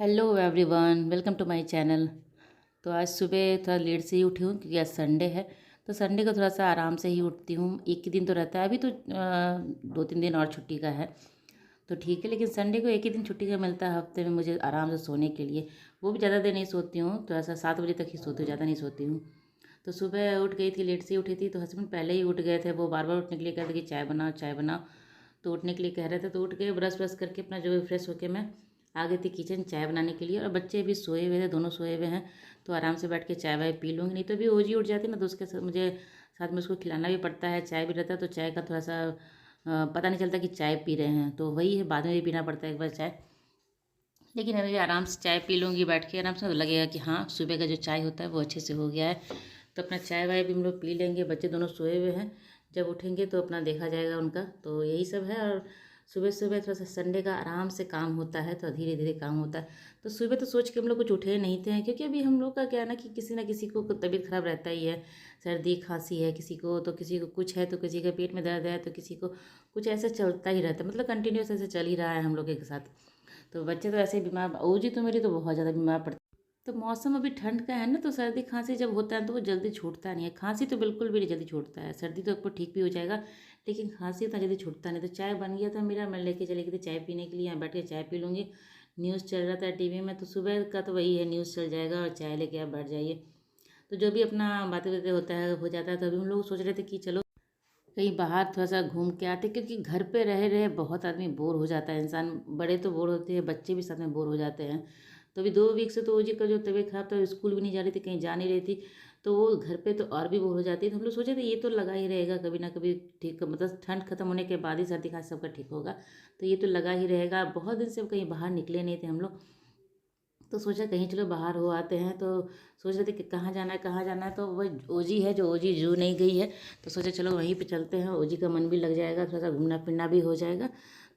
Hello everyone, welcome to my channel. तो आज सुबह थोड़ा लेट से ही उठी हूँ क्योंकि आज संडे है। तो संडे को थोड़ा सा आराम से ही उठती हूँ। एक ही दिन तो रहता है, अभी तो 2-3 दिन और छुट्टी का है तो ठीक है, लेकिन संडे को एक ही दिन छुट्टी का मिलता है हफ्ते में मुझे आराम से सोने के लिए। वो भी ज़्यादा देर नहीं सोती हूँ, थोड़ा सा 7 बजे तक ही सोती हूँ, ज़्यादा नहीं सोती हूँ। तो सुबह उठ गई थी, लेट से ही उठी थी, तो हस्बैंड पहले ही उठ गए थे। वो बार बार उठने के लिए कह रहे थे कि चाय बनाओ चाय बनाओ। तो उठने के लिए कह रहे थे तो उठ गए, ब्रश ब्रश करके अपना जो है फ्रेश होकर मैं आ गई थी किचन चाय बनाने के लिए। और बच्चे भी सोए हुए थे, दोनों सोए हुए हैं, तो आराम से बैठ के चाय वाय पी लूँगी। नहीं तो भी ओजी उठ जाती ना, तो उसके साथ मुझे साथ में उसको खिलाना भी पड़ता है, चाय भी रहता है, तो चाय का थोड़ा सा पता नहीं चलता कि चाय पी रहे हैं, तो वही है, बाद में भी पीना पड़ता है एक बार चाय। लेकिन अभी आराम से चाय पी लूँगी बैठ के आराम से, तो लगेगा कि हाँ सुबह का जो चाय होता है वो अच्छे से हो गया है। तो अपना चाय वाय भी हम लोग पी लेंगे, बच्चे दोनों सोए हुए हैं, जब उठेंगे तो अपना देखा जाएगा उनका। तो यही सब है। और सुबह सुबह थोड़ा सा संडे का आराम से काम होता है, तो धीरे धीरे काम होता है। तो सुबह तो सोच के हम लोग कुछ उठे नहीं थे, क्योंकि अभी हम लोग का क्या है ना कि किसी ना किसी को तबीयत खराब रहता ही है। सर्दी खांसी है किसी को, तो किसी को कुछ है, तो किसी का पेट में दर्द है, तो किसी को कुछ ऐसा चलता ही रहता है, मतलब कंटिन्यूस ऐसे चल ही रहा है हम लोग के साथ। तो बच्चे तो ऐसे ही बीमार, ओजी तो मेरी तो बहुत ज़्यादा बीमार पड़ती। तो मौसम अभी ठंड का है ना, तो सर्दी खांसी जब होता है तो वो जल्दी छूटता नहीं है। खांसी तो बिल्कुल भी नहीं जल्दी छूटता है, सर्दी तो आपको ठीक भी हो जाएगा, लेकिन खांसी उतना जल्दी छूटता नहीं। तो चाय बन गया था मेरा, मैं लेके चली गई थी चाय पीने के लिए, यहाँ बैठ के चाय पी लूँगी। न्यूज़ चल रहा था टीवी में, तो सुबह का तो वही है, न्यूज़ चल जाएगा और चाय लेके आप बैठ जाइए। तो जो भी अपना बातें बातें होता है हो जाता है। तो अभी हम लोग सोच रहे थे कि चलो कहीं बाहर थोड़ा सा घूम के आते, क्योंकि घर पे रहे रहे बहुत आदमी बोर हो जाता है, इंसान बड़े तो बोर होते हैं, बच्चे भी साथ में बोर हो जाते हैं। तो अभी 2 वीक से तो ओजी का जो तबीयत खराब था, स्कूल भी नहीं जा रही थी, कहीं जा नहीं रही थी, तो वो घर पे तो और भी बोर हो जाती है। तो हम लोग सोचे थे ये तो लगा ही रहेगा कभी ना कभी ठीक, मतलब ठंड खत्म होने के बाद ही सर्दी खांसी सबका ठीक होगा, तो ये तो लगा ही रहेगा। बहुत दिन से कहीं बाहर निकले नहीं थे हम लोग, तो सोचा कहीं चलो बाहर हो आते हैं। तो सोच रहे थे कि कहाँ जाना है कहाँ जाना है, तो वह ओजी है जो ओजी जू नहीं गई है, तो सोचा चलो वहीं पे चलते हैं, ओजी का मन भी लग जाएगा, थोड़ा सा घूमना फिरना भी हो जाएगा।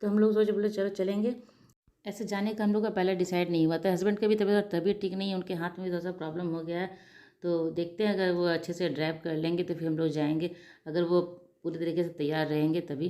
तो हम लोग सोचे बोले चलो चलेंगे। ऐसे जाने का हम लोग का पहले डिसाइड नहीं हुआ था, हस्बैंड का भी तबीयत ठीक नहीं है, उनके हाथ में भी थोड़ा सा प्रॉब्लम हो गया है। तो देखते हैं, अगर वो अच्छे से ड्राइव कर लेंगे तो फिर हम लोग जाएंगे, अगर वो पूरी तरीके से तैयार रहेंगे तभी,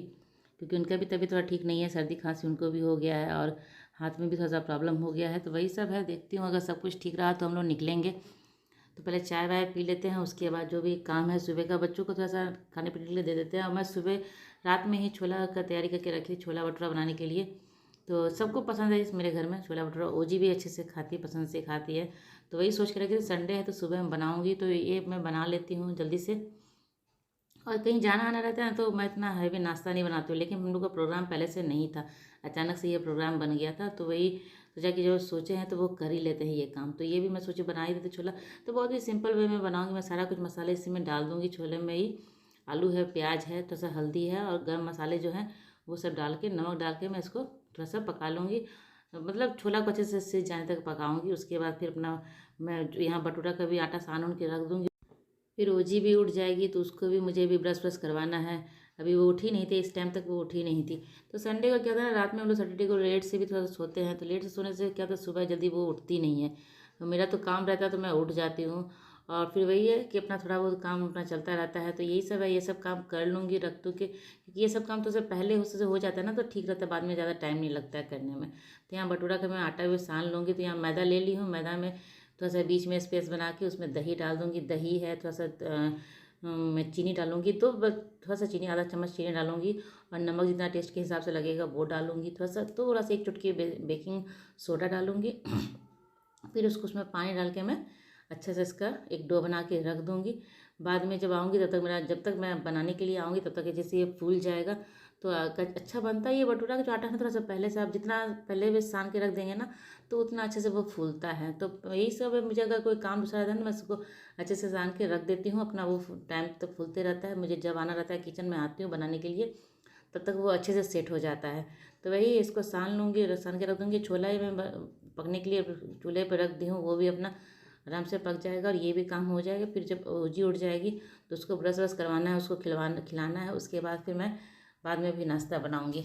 क्योंकि उनका भी तबीयत थोड़ा ठीक नहीं है, सर्दी खांसी उनको भी हो गया है और हाथ में भी थोड़ा सा प्रॉब्लम हो गया है। तो वही सब है, देखती हूँ अगर सब कुछ ठीक रहा तो हम लोग निकलेंगे। तो पहले चाय वाय पी लेते हैं, उसके बाद जो भी काम है सुबह का बच्चों को थोड़ा सा खाने पीने के लिए दे देते हैं। और मैं सुबह रात में ही छोला का तैयारी करके रखी थी, छोला भटूरा बनाने के लिए। तो सबको पसंद है इस मेरे घर में छोला भटूरा, ओजी भी अच्छे से खाती है, पसंद से खाती है। तो वही सोच के रखी थी संडे है तो सुबह मैं बनाऊँगी, तो ये मैं बना लेती हूँ जल्दी से। और कहीं जाना आना रहता है तो मैं इतना हैवी नाश्ता नहीं बनाती हूँ, लेकिन हम लोग का प्रोग्राम पहले से नहीं था, अचानक से ये प्रोग्राम बन गया था, तो वही सोचा कि जो सोचे हैं तो वो कर ही लेते हैं ये काम। तो ये भी मैं सोची बना ही देती छोला। तो बहुत ही सिंपल वे में बनाऊँगी, मैं सारा कुछ मसाले इसी में डाल दूँगी छोले में ही। आलू है, प्याज है, थोड़ा सा हल्दी है और गर्म मसाले जो हैं वो सब डाल के, नमक डाल के मैं इसको थोड़ा सा पका लूँगी, मतलब छोला को अच्छे से सीज जाने तक पकाऊँगी। उसके बाद फिर अपना मैं यहाँ भटूरा का भी आटा सान उन के रख दूँगी। फिर ओजी भी उठ जाएगी तो उसको भी मुझे भी ब्रश ब्रश करवाना है। अभी वो उठी नहीं थी, इस टाइम तक वो उठी नहीं थी। तो संडे को क्या था ना, रात में हम लोग सैटरडे को लेट से भी थोड़ा सा सोते हैं, तो लेट से सोने से क्या था सुबह जल्दी वो उठती नहीं है। तो मेरा तो काम रहता है तो मैं उठ जाती हूँ, और फिर वही है कि अपना थोड़ा बहुत काम अपना चलता रहता है। तो यही सब है, ये सब काम कर लूँगी रख दूँ के, क्योंकि ये सब काम तो सब पहले उससे हो जाता है ना, तो ठीक रहता है, बाद में ज़्यादा टाइम नहीं लगता है करने में। तो यहाँ भटूरा का मैं आटा भी सान लूँगी। तो यहाँ मैदा ले ली हूँ, मैदा में थोड़ा सा बीच में स्पेस बना के उसमें दही डाल दूँगी, दही है थोड़ा सा मैं चीनी डालूँगी, तो बस थोड़ा सा चीनी, आधा चम्मच चीनी डालूँगी, और नमक जितना टेस्ट के हिसाब से लगेगा वो डालूँगी, थोड़ा सा एक चुटकी बेकिंग सोडा डालूँगी। फिर उसको उसमें पानी डाल के मैं अच्छे से इसका एक डो बना के रख दूँगी। बाद में जब आऊँगी तब तक मेरा, जब तक मैं बनाने के लिए आऊँगी तब तक जैसे ये फूल जाएगा। तो अच्छा बनता है ये भटूरा का जो आटा है, थोड़ा सा पहले से आप जितना पहले भी सान के रख देंगे ना, तो उतना अच्छे से वो फूलता है। तो यही सब है, मुझे अगर कोई काम दूसरा रहता है ना, मैं उसको अच्छे से सान के रख देती हूँ, अपना वो टाइम तक फूलते रहता है। मुझे जब आना रहता है किचन में आती हूँ बनाने के लिए, तब तक वो अच्छे से सेट हो जाता है। तो वही इसको सान लूँगी, सान के रख दूँगी। छोला ही मैं पकने के लिए चूल्हे पर रख दी हूँ, वो भी अपना आराम से पक जाएगा और ये भी काम हो जाएगा। फिर जब ओजी उड़ जाएगी तो उसको ब्रश व्रश करवाना है, उसको खिलाना है, उसके बाद फिर मैं बाद में भी नाश्ता बनाऊँगी।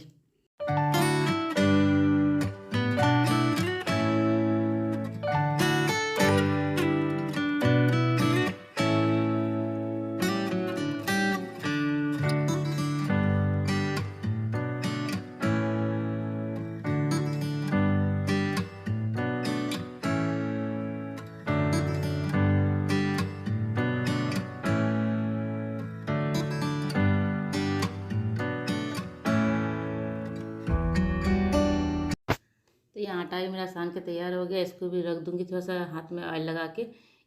तो ये आटा भी मेरा सान के तैयार हो गया। इसको भी रख दूँगी, थोड़ा सा हाथ में ऑयल लगा के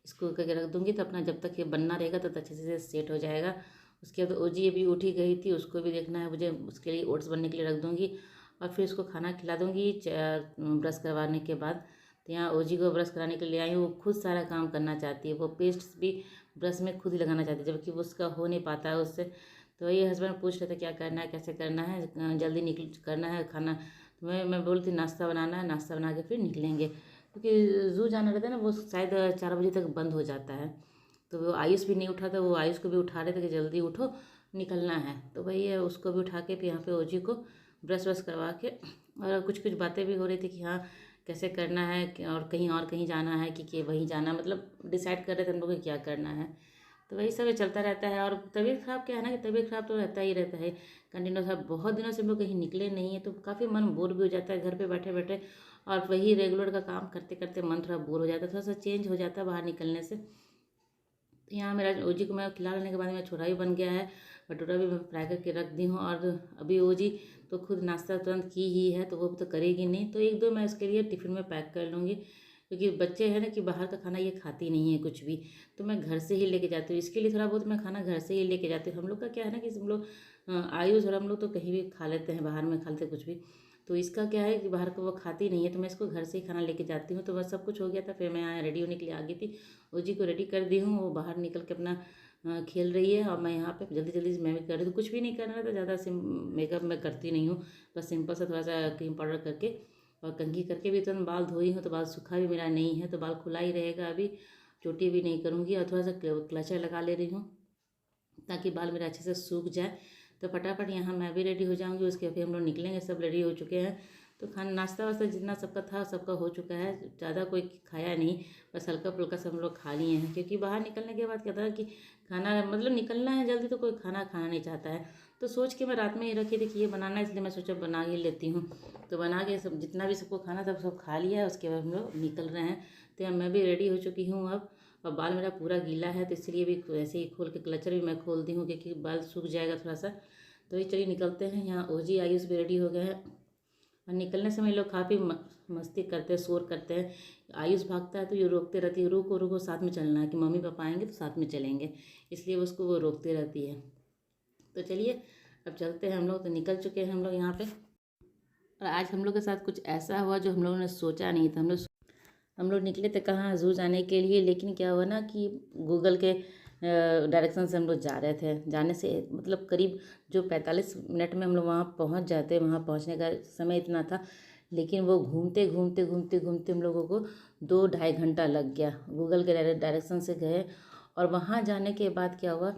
इसको करके रख दूँगी। तो अपना जब तक ये बनना रहेगा तो अच्छे से सेट हो जाएगा। उसके बाद ओजी अभी उठी गई थी, उसको भी देखना है मुझे। उसके लिए ओट्स बनने के लिए रख दूँगी और फिर उसको खाना खिला दूँगी ब्रश करवाने के बाद। तो यहाँ ओजी को ब्रश कराने के लिए आई हूँ। वो खुद सारा काम करना चाहती है, वो पेस्ट भी ब्रश में खुद ही लगाना चाहती है, जबकि वो उसका हो नहीं पाता है उससे। तो ये हस्बैंड पूछ रहे थे क्या करना है, कैसे करना है, जल्दी निकल करना है खाना। तो मैं बोलती नाश्ता बनाना है, नाश्ता बना के फिर निकलेंगे, क्योंकि ज़ू जाना रहता है ना, वो शायद 4 बजे तक बंद हो जाता है। तो वो आयुष भी नहीं उठा था, वो आयुष को भी उठा रहे थे कि जल्दी उठो निकलना है। तो वही है, उसको भी उठा के फिर यहाँ पे ओजी को ब्रश व्रश करवा के, और कुछ कुछ बातें भी हो रही थी कि हाँ कैसे करना है और कहीं जाना है कि वहीं जाना, मतलब डिसाइड कर रहे थे हम लोग कि क्या करना है। तो वही सब चलता रहता है। और तबीयत ख़राब क्या है ना कि तबीयत ख़राब तो रहता ही रहता है कंटिन्यूस। अब बहुत दिनों से हम लोग कहीं निकले नहीं है, तो काफ़ी मन बोर भी हो जाता है घर पे बैठे बैठे। और वही रेगुलर का काम करते करते मन थोड़ा बोर हो जाता है, थोड़ा सा चेंज हो जाता है बाहर निकलने से। तो यहाँ मेरा ओजी को मैं खिला लेने के बाद मेरा छोरा भी बन गया है, भटूरा भी मैं फ्राई करके रख दी हूँ। और अभी ओजी तो खुद नाश्ता तुरंत की ही है, तो वो तो करेगी नहीं, तो एक दो मैं उसके लिए टिफ़िन में पैक कर लूँगी, क्योंकि बच्चे हैं ना कि बाहर का खाना ये खाती नहीं है कुछ भी। तो मैं घर से ही लेके जाती हूँ, इसके लिए थोड़ा बहुत मैं खाना घर से ही लेके जाती हूँ। हम लोग का क्या है ना कि हम लोग आयुष और हम लोग तो कहीं भी खा लेते हैं, बाहर में खा लेते कुछ भी। तो इसका क्या है कि बाहर का वो खाती नहीं है, तो मैं इसको घर से ही खाना लेके जाती हूँ। तो बस सब कुछ हो गया था, फिर मैं यहाँ रेडी होने के लिए आ गई थी। ओजी को रेडी कर दी हूँ, वो बाहर निकल के अपना खेल रही है, और मैं यहाँ पे जल्दी जल्दी से मैं भी कर रही हूँ। कुछ भी नहीं करना था, ज़्यादा मेकअप मैं करती नहीं हूँ, बस सिंपल सा थोड़ा सा क्रीम पाउडर करके और कंघी करके भी तुरंत बाल धोई हूँ। तो बाल सूखा भी मेरा नहीं है, तो बाल खुला ही रहेगा अभी, चोटी भी नहीं करूँगी। और थोड़ा सा क्लचर लगा ले रही हूँ ताकि बाल मेरा अच्छे से सूख जाए। तो फटाफट यहाँ मैं भी रेडी हो जाऊँगी, उसके फिर हम लोग निकलेंगे। सब रेडी हो चुके हैं, तो खाना नाश्ता वास्ता जितना सबका था सबका हो चुका है, ज़्यादा कोई खाया नहीं, बस हल्का फुल्का सब हम लोग खा लिए हैं। क्योंकि बाहर निकलने के बाद क्या था कि खाना मतलब निकलना है जल्दी, तो कोई खाना खाना नहीं चाहता है। तो सोच के मैं रात में ही रखी थी कि ये बनाना है, इसलिए मैं सोचा बना ही लेती हूँ। तो बना के सब जितना भी सबको खाना था सब खा लिया है, उसके बाद हम लोग निकल रहे हैं। तो मैं भी रेडी हो चुकी हूँ अब, और बाल मेरा पूरा गीला है, तो इसलिए भी ऐसे ही खोल के क्लचर भी मैं खोल दी हूँ, क्योंकि बाल सूख जाएगा थोड़ा सा। तो ये चलिए निकलते हैं। यहाँ ओजी आयुष भी रेडी हो गए हैं, और निकलने समय लोग काफ़ी मस्ती करते हैं, शोर करते हैं। आयुष भागता है तो ये रोकते रहती है, रुको रुको साथ में चलना है, कि मम्मी पापा आएंगे तो साथ में चलेंगे, इसलिए उसको वो रोकती रहती है। तो चलिए अब चलते हैं हम लोग। तो निकल चुके हैं हम लोग यहाँ पे, और आज हम लोग के साथ कुछ ऐसा हुआ जो हम लोगों ने सोचा नहीं था। हम लोग निकले थे कहाँ, ज़ू जाने के लिए, लेकिन क्या हुआ ना कि गूगल के डायरेक्शन से हम लोग जा रहे थे। जाने से मतलब करीब जो 45 मिनट में हम लोग वहाँ पहुँच जाते, वहाँ पहुँचने का समय इतना था, लेकिन वो घूमते घूमते घूमते घूमते हम लोगों को 2 ढाई घंटा लग गया। गूगल के डायरेक्शन से गए, और वहाँ जाने के बाद क्या हुआ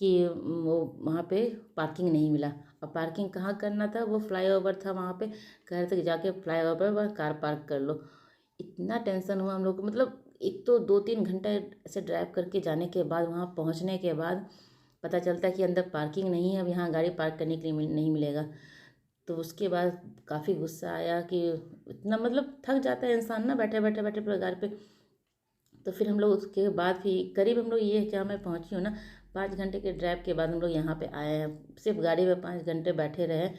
कि वो वहाँ पे पार्किंग नहीं मिला। और पार्किंग कहाँ करना था, वो फ्लाईओवर था वहाँ पे, कह रहे थे कि जाके फ्लाईओवर पर कार पार्क कर लो। इतना टेंशन हुआ हम लोग को, मतलब एक तो 2-3 घंटा ऐसे ड्राइव करके जाने के बाद वहाँ पहुँचने के बाद पता चलता है कि अंदर पार्किंग नहीं है, अब यहाँ गाड़ी पार्क करने के लिए नहीं मिलेगा। तो उसके बाद काफ़ी गुस्सा आया कि इतना मतलब थक जाता है इंसान ना बैठे बैठे बैठे पूरे गाड़ी पे। तो फिर हम लोग उसके बाद फिर करीब हम लोग ये जहाँ मैं पहुँची हूँ ना, 5 घंटे के ड्राइव के बाद हम लोग यहाँ पे आए हैं। सिर्फ गाड़ी में 5 घंटे बैठे रहे,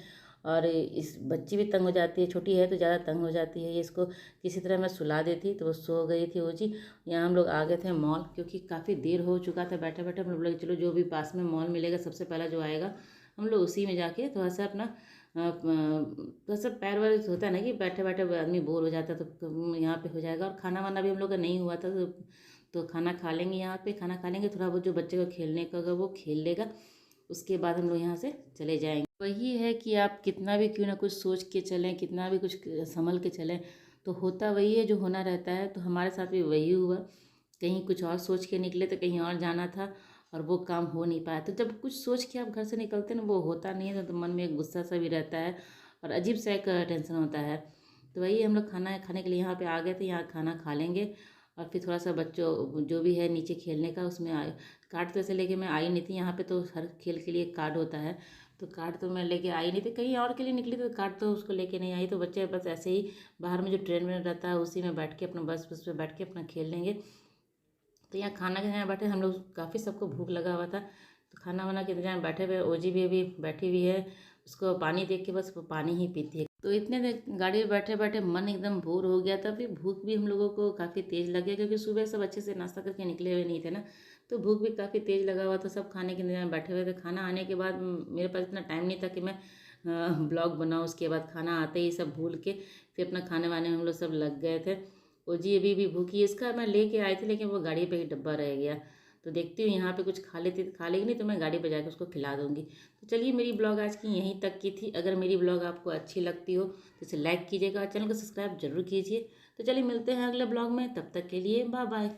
और इस बच्ची भी तंग हो जाती है, छोटी है तो ज़्यादा तंग हो जाती है। ये इसको किसी तरह मैं सुला देती तो वो सो गई थी वो जी। यहाँ हम लोग आ गए थे मॉल, क्योंकि काफ़ी देर हो चुका था बैठे बैठे। हम लोग बोले चलो जो भी पास में मॉल मिलेगा सबसे पहला जो आएगा हम लोग उसी में जाके थोड़ा सा अपना थोड़ा सा पैर वैर होता है ना कि बैठे बैठे आदमी बोर हो जाता है, तो यहाँ पे हो जाएगा। और खाना वाना भी हम लोग का नहीं हुआ था, तो खाना खा लेंगे यहाँ पे, खाना खा लेंगे, थोड़ा बहुत जो बच्चे को खेलने का होगा वो खेल लेगा, उसके बाद हम लोग यहाँ से चले जाएंगे। वही है कि आप कितना भी क्यों ना कुछ सोच के चलें, कितना भी कुछ संभल के चलें, तो होता वही है जो होना रहता है। तो हमारे साथ भी वही हुआ, कहीं कुछ और सोच के निकले तो कहीं और जाना था, और वो काम हो नहीं पाया। तो जब कुछ सोच के आप घर से निकलते ना वो होता नहीं है, तो मन में एक गुस्सा सा भी रहता है, और अजीब सा एक टेंशन होता है। तो वही हम लोग खाना खाने के लिए यहाँ पे आ गए थे, यहाँ खाना खा लेंगे, और फिर थोड़ा सा बच्चों जो भी है नीचे खेलने का उसमें कार्ड तो ऐसे लेके मैं आई नहीं थी। यहाँ पे तो हर खेल के लिए कार्ड होता है, तो कार्ड तो मैं लेके आई नहीं थी, कहीं और के लिए निकली तो कार्ड तो उसको लेके नहीं आई। तो बच्चे बस ऐसे ही बाहर में जो ट्रेन में रहता है उसी में बैठ के अपना बस पे बैठ के अपना खेल लेंगे। तो यहाँ खाना के यहाँ बैठे हम लोग, काफ़ी सबको भूख लगा हुआ था, तो खाना वाना के इंतजाम बैठे हुए। ओजी भी अभी बैठी हुई है, उसको पानी देख के बस वो पानी ही पीती है। तो इतने देर गाड़ी में बैठे बैठे मन एकदम बोर हो गया था, फिर भूख भी हम लोगों को काफ़ी तेज़ लग गया क्योंकि सुबह सब अच्छे से नाश्ता करके निकले हुए नहीं थे ना। तो भूख भी काफ़ी तेज़ लगा हुआ था, सब खाने के इंतजार में बैठे हुए थे। खाना आने के बाद मेरे पास इतना टाइम नहीं था कि मैं ब्लॉग बनाऊँ। उसके बाद खाना आते ही सब भूल के फिर अपना खाने वाने में हम लोग सब लग गए थे। और जी अभी भी भूखी है, इसका मैं लेके आई थी लेकिन वो गाड़ी पे ही डब्बा रह गया। तो देखती हूँ यहाँ पे कुछ खा लेती, खा लेगी नहीं तो मैं गाड़ी पे जाकर उसको खिला दूँगी। तो चलिए मेरी ब्लॉग आज की यहीं तक की थी। अगर मेरी ब्लॉग आपको अच्छी लगती हो तो इसे लाइक कीजिएगा और चैनल को सब्सक्राइब जरूर कीजिए। तो चलिए मिलते हैं अगले ब्लॉग में, तब तक के लिए बाय बाय।